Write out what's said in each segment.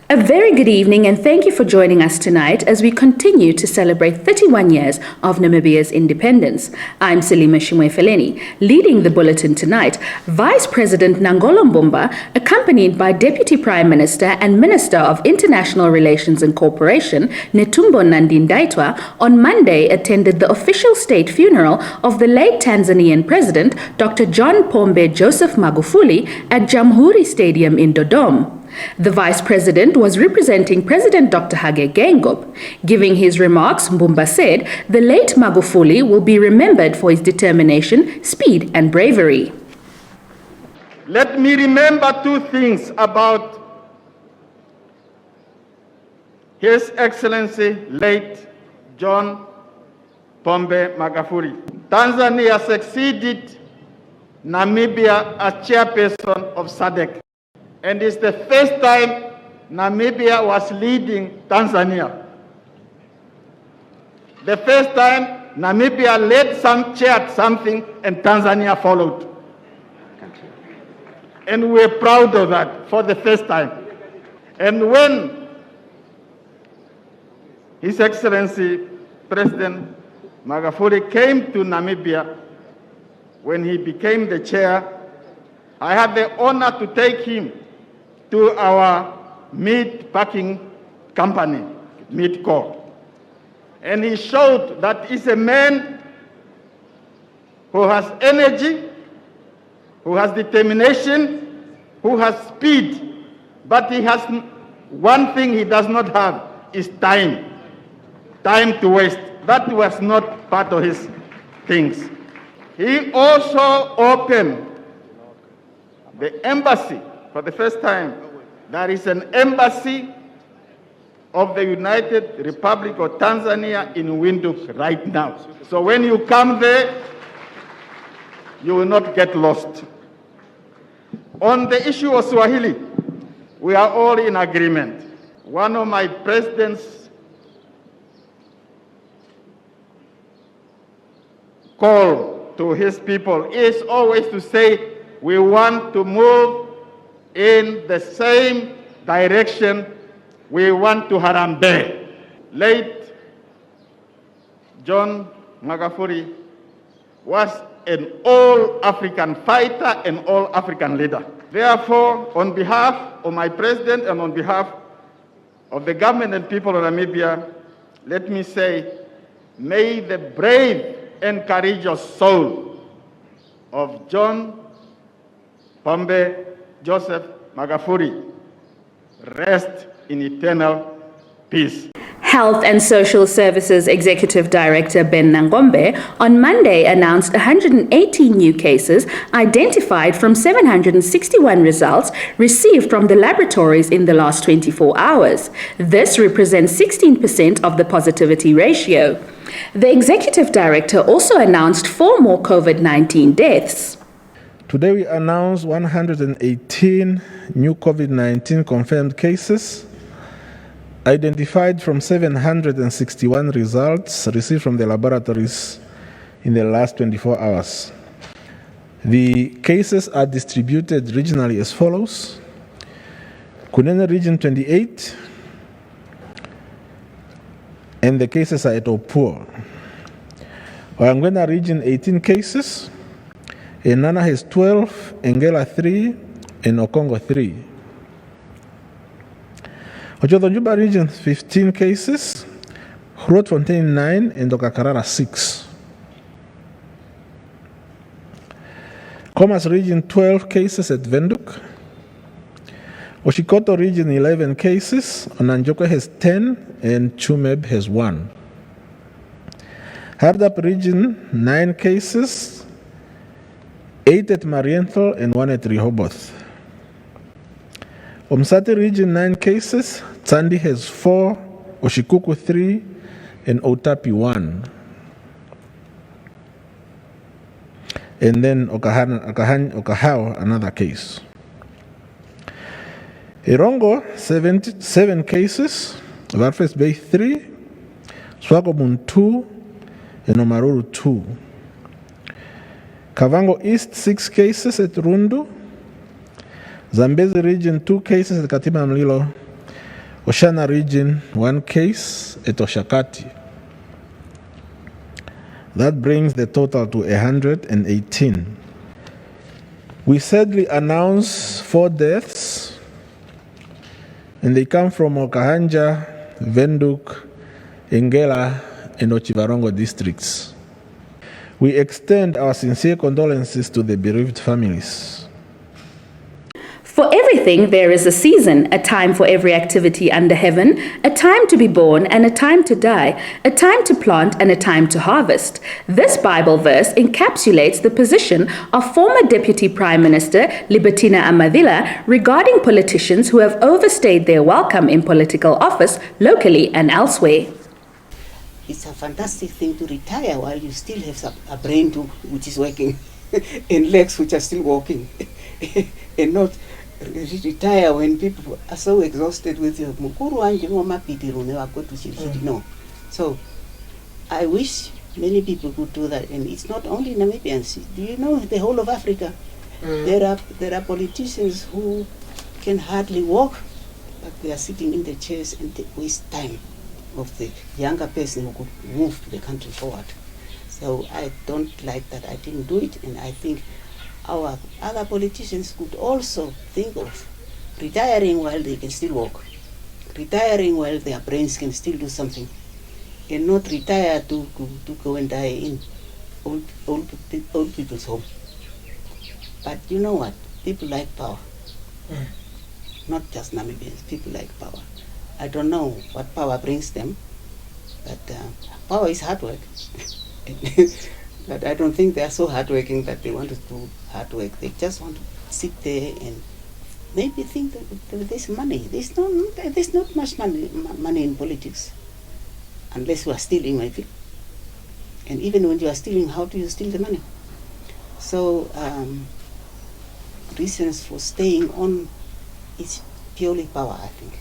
A very good evening and thank you for joining us tonight as we continue to celebrate 31 years of Namibia's independence. I'm Selima Shimwe-Feleni. Leading the bulletin tonight, Vice President Nangolo Mbumba, accompanied by Deputy Prime Minister and Minister of International Relations and Cooperation, Netumbo Nandi-Ndaitwah, on Monday attended the official state funeral of the late Tanzanian President, Dr. John Pombe Joseph Magufuli, at Jamhuri Stadium in Dodoma. The Vice President was representing President Dr. Hage Geingob. Giving his remarks, Mbumba said the late Magufuli will be remembered for his determination, speed and bravery. Let me remember two things about His Excellency late John Pombe Magufuli. Tanzania succeeded Namibia as chairperson of SADC. And it's the first time Namibia was leading Tanzania. The first time Namibia chaired something and Tanzania followed. And we're proud of that for the first time. And when His Excellency President Magufuli came to Namibia, when he became the chair, I had the honor to take him to our meat packing company, Meat Co. And he showed that he's a man who has energy, who has determination, who has speed, but he has one thing he does not have is time to waste. That was not part of his things. He also opened the embassy. For the first time, there is an embassy of the United Republic of Tanzania in Windhoek right now. So when you come there, you will not get lost. On the issue of Swahili, we are all in agreement. One of my president's call to his people is always to say, we want to move in the same direction. We want to Harambe. Late John Magufuli was an all-African fighter and all-African leader. Therefore, on behalf of my president and on behalf of the government and people of Namibia, let me say, may the brave and courageous soul of John Pombe Joseph Magufuli rest in eternal peace. Health and Social Services Executive Director Ben Nangombe on Monday announced 118 new cases identified from 761 results received from the laboratories in the last 24 hours. This represents 16% of the positivity ratio. The Executive Director also announced 4 more COVID-19 deaths. Today we announced 118 new COVID-19 confirmed cases, identified from 761 results received from the laboratories in the last 24 hours. The cases are distributed regionally as follows: Kunene region 28, and the cases are at Opur. Wangwena region 18 cases, Enana has 12, Engela 3, and Okongo 3. Ochodonjuba region 15 cases, Grootfontein 9, and Okakarara 6. Commerce region 12 cases at Windhoek. Oshikoto region 11 cases, Onanjokwe has 10, and Chumeb has 1. Hardap region 9 cases, 8 at Marienthal and 1 at Rehoboth. Umsati region 9 cases, Tsandi has 4, Oshikuku 3, and Otapi 1. And then Okahao, another case. Irongo, 7 cases, Varfes Bay 3, Swakopmund 2, and Omaruru 2. Kavango East, 6 cases at Rundu. Zambezi region, 2 cases at Katima Mlilo. Oshana region, 1 case at Oshakati. That brings the total to 118. We sadly announce 4 deaths, and they come from Okahanja, Venduk, Ingela, and Ochivarongo districts. We extend our sincere condolences to the bereaved families. For everything there is a season, a time for every activity under heaven, a time to be born and a time to die, a time to plant and a time to harvest. This Bible verse encapsulates the position of former Deputy Prime Minister Libertina Amadila regarding politicians who have overstayed their welcome in political office locally and elsewhere. It's a fantastic thing to retire while you still have a brain which is working and legs which are still walking and not retire when people are so exhausted with your no. So I wish many people could do that, and it's not only Namibians. Do you know the whole of Africa? There are politicians who can hardly walk, but they are sitting in the chairs and they waste time of the younger person who could move the country forward. So I don't like that. I didn't do it, and I think our other politicians could also think of retiring while they can still walk, retiring while their brains can still do something, and not retire to go and die in old people's home. But you know what? People like power. Not just Namibians, people like power. I don't know what power brings them, but power is hard work. But I don't think they are so hardworking that they want to do hard work. They just want to sit there and maybe think that there's money. There's not much money in politics, unless you are stealing, maybe. And even when you are stealing, how do you steal the money? So reasons for staying on is purely power, I think.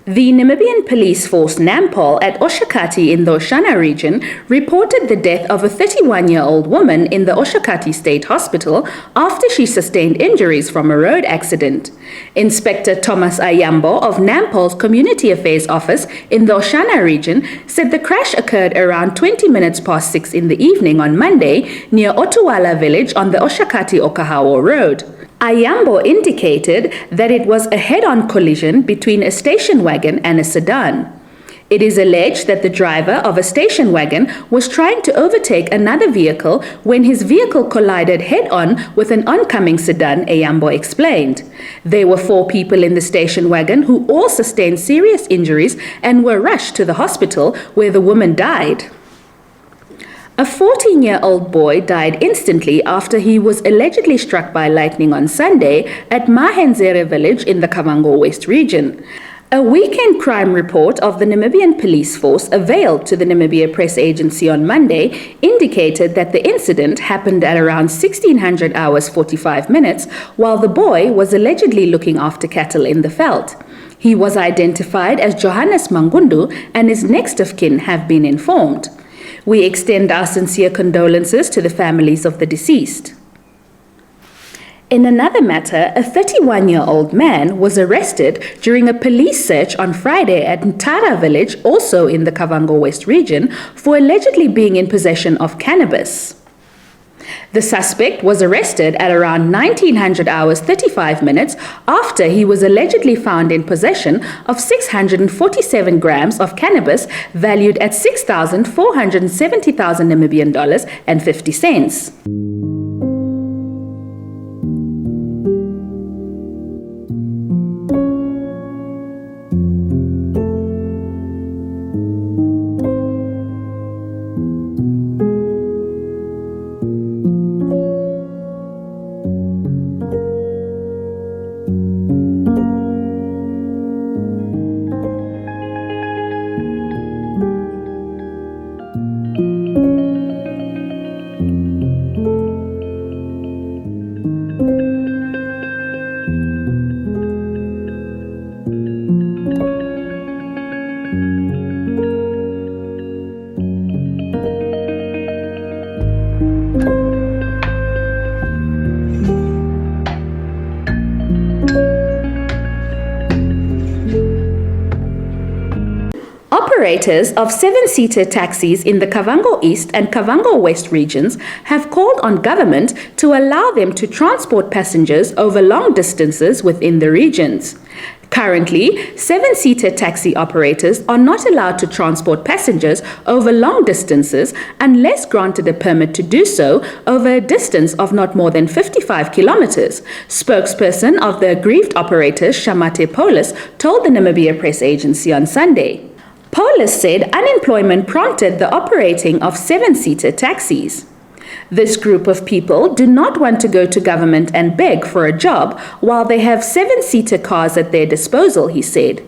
The Namibian police force Nampol at Oshakati in the Oshana region reported the death of a 31-year-old woman in the Oshakati State Hospital after she sustained injuries from a road accident. Inspector Thomas Ayambo of Nampol's Community Affairs Office in the Oshana region said the crash occurred around 20 minutes past 6 in the evening on Monday near Otuwala village on the Oshakati-Okahawo Road. Ayambo indicated that it was a head-on collision between a station wagon and a sedan. It is alleged that the driver of a station wagon was trying to overtake another vehicle when his vehicle collided head-on with an oncoming sedan, Ayambo explained. There were 4 people in the station wagon who all sustained serious injuries and were rushed to the hospital where the woman died. A 14-year-old boy died instantly after he was allegedly struck by lightning on Sunday at Mahenzere village in the Kavango West region. A weekend crime report of the Namibian police force availed to the Namibia Press Agency on Monday indicated that the incident happened at around 1600 hours 45 minutes while the boy was allegedly looking after cattle in the veld. He was identified as Johannes Mangundu and his next of kin have been informed. We extend our sincere condolences to the families of the deceased. In another matter, a 31-year-old man was arrested during a police search on Friday at Ntara village, also in the Kavango West region, for allegedly being in possession of cannabis. The suspect was arrested at around 1900 hours 35 minutes after he was allegedly found in possession of 647 grams of cannabis valued at 6,470,000 Namibian dollars and 50 cents. Operators of seven-seater taxis in the Kavango East and Kavango West regions have called on government to allow them to transport passengers over long distances within the regions. Currently, seven-seater taxi operators are not allowed to transport passengers over long distances unless granted a permit to do so over a distance of not more than 55 kilometers. Spokesperson of the aggrieved operators, Shamate Polis, told the Namibia Press Agency on Sunday. Polis said unemployment prompted the operating of seven-seater taxis. This group of people do not want to go to government and beg for a job while they have seven-seater cars at their disposal, he said.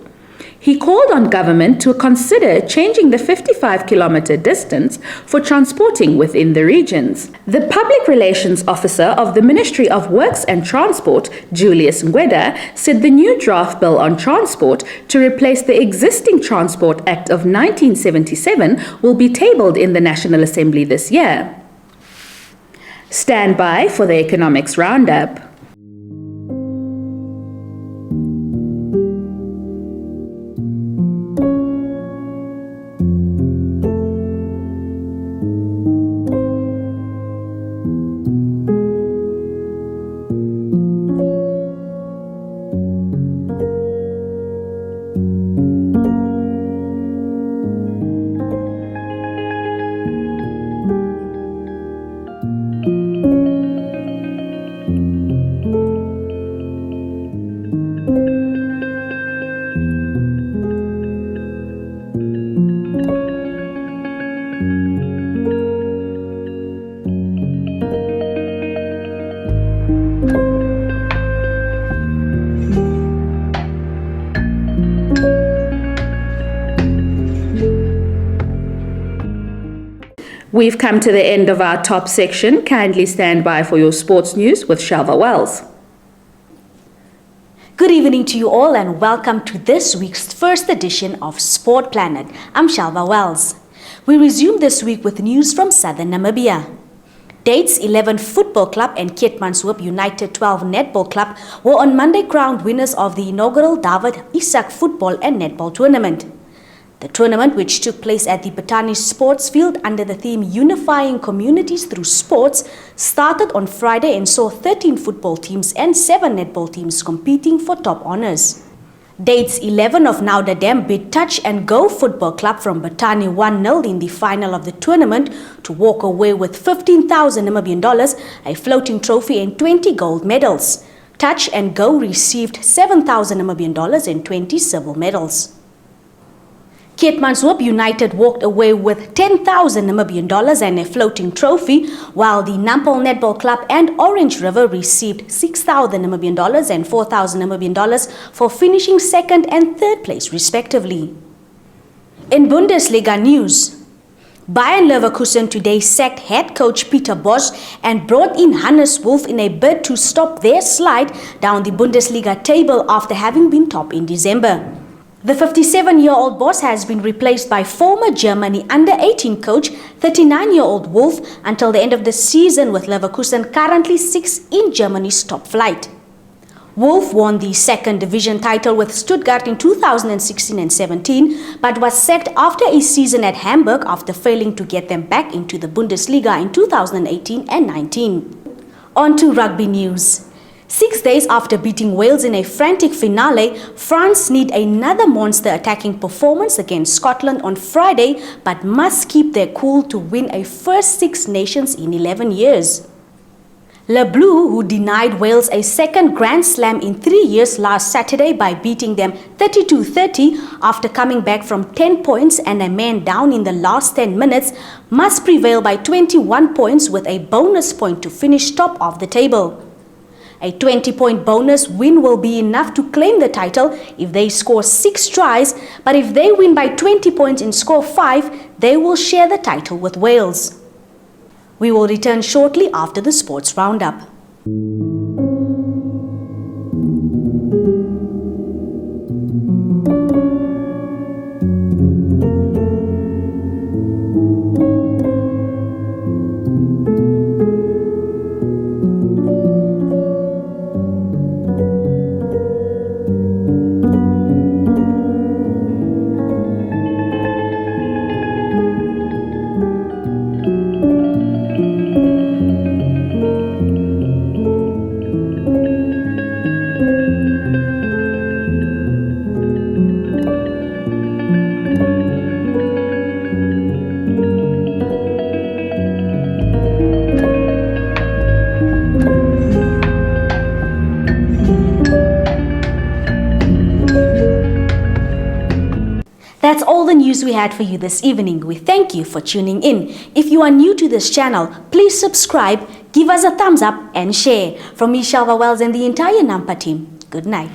He called on government to consider changing the 55-kilometer distance for transporting within the regions. The Public Relations Officer of the Ministry of Works and Transport, Julius Ngweda, said the new draft bill on transport to replace the existing Transport Act of 1977 will be tabled in the National Assembly this year. Stand by for the Economics Roundup. We've come to the end of our top section. Kindly stand by for your sports news with Shalva Wells. Good evening to you all and welcome to this week's first edition of Sport Planet. I'm Shalva Wells. We resume this week with news from southern Namibia. Dates 11 Football Club and Keetmanshoop United 12 Netball Club were on Monday crowned winners of the inaugural David Isaac Football and Netball Tournament. The tournament, which took place at the Botani Sports Field under the theme Unifying Communities Through Sports, started on Friday and saw 13 football teams and 7 netball teams competing for top honours. Dates 11 of Nauda Dam beat Touch and Go Football Club from Botani 1-0 in the final of the tournament to walk away with 15,000 Namibian dollars, a floating trophy and 20 gold medals. Touch and Go received 7,000 Namibian dollars and 20 silver medals. Keetmanshoop United walked away with 10,000 Namibian dollars and a floating trophy, while the Nampel Netball Club and Orange River received 6,000 Namibian dollars and 4,000 Namibian dollars for finishing second and third place respectively. In Bundesliga news, Bayern Leverkusen today sacked head coach Peter Bosz and brought in Hannes Wolf in a bid to stop their slide down the Bundesliga table after having been top in December. The 57-year-old boss has been replaced by former Germany under-18 coach 39-year-old Wolf until the end of the season, with Leverkusen currently 6th in Germany's top flight. Wolf won the second division title with Stuttgart in 2016 and 17, but was sacked after a season at Hamburg after failing to get them back into the Bundesliga in 2018 and 19. On to rugby news. 6 days after beating Wales in a frantic finale, France need another monster attacking performance against Scotland on Friday, but must keep their cool to win a first Six Nations in 11 years. Le Bleu, who denied Wales a second Grand Slam in 3 years last Saturday by beating them 32-30 after coming back from 10 points and a man down in the last 10 minutes, must prevail by 21 points with a bonus point to finish top of the table. A 20-point bonus win will be enough to claim the title if they score 6 tries, but if they win by 20 points and score 5, they will share the title with Wales. We will return shortly after the sports roundup. That's all the news we had for you this evening. We thank you for tuning in. If you are new to this channel, please subscribe, give us a thumbs up and share. From me, Shalva Wells, and the entire Nampa team, good night.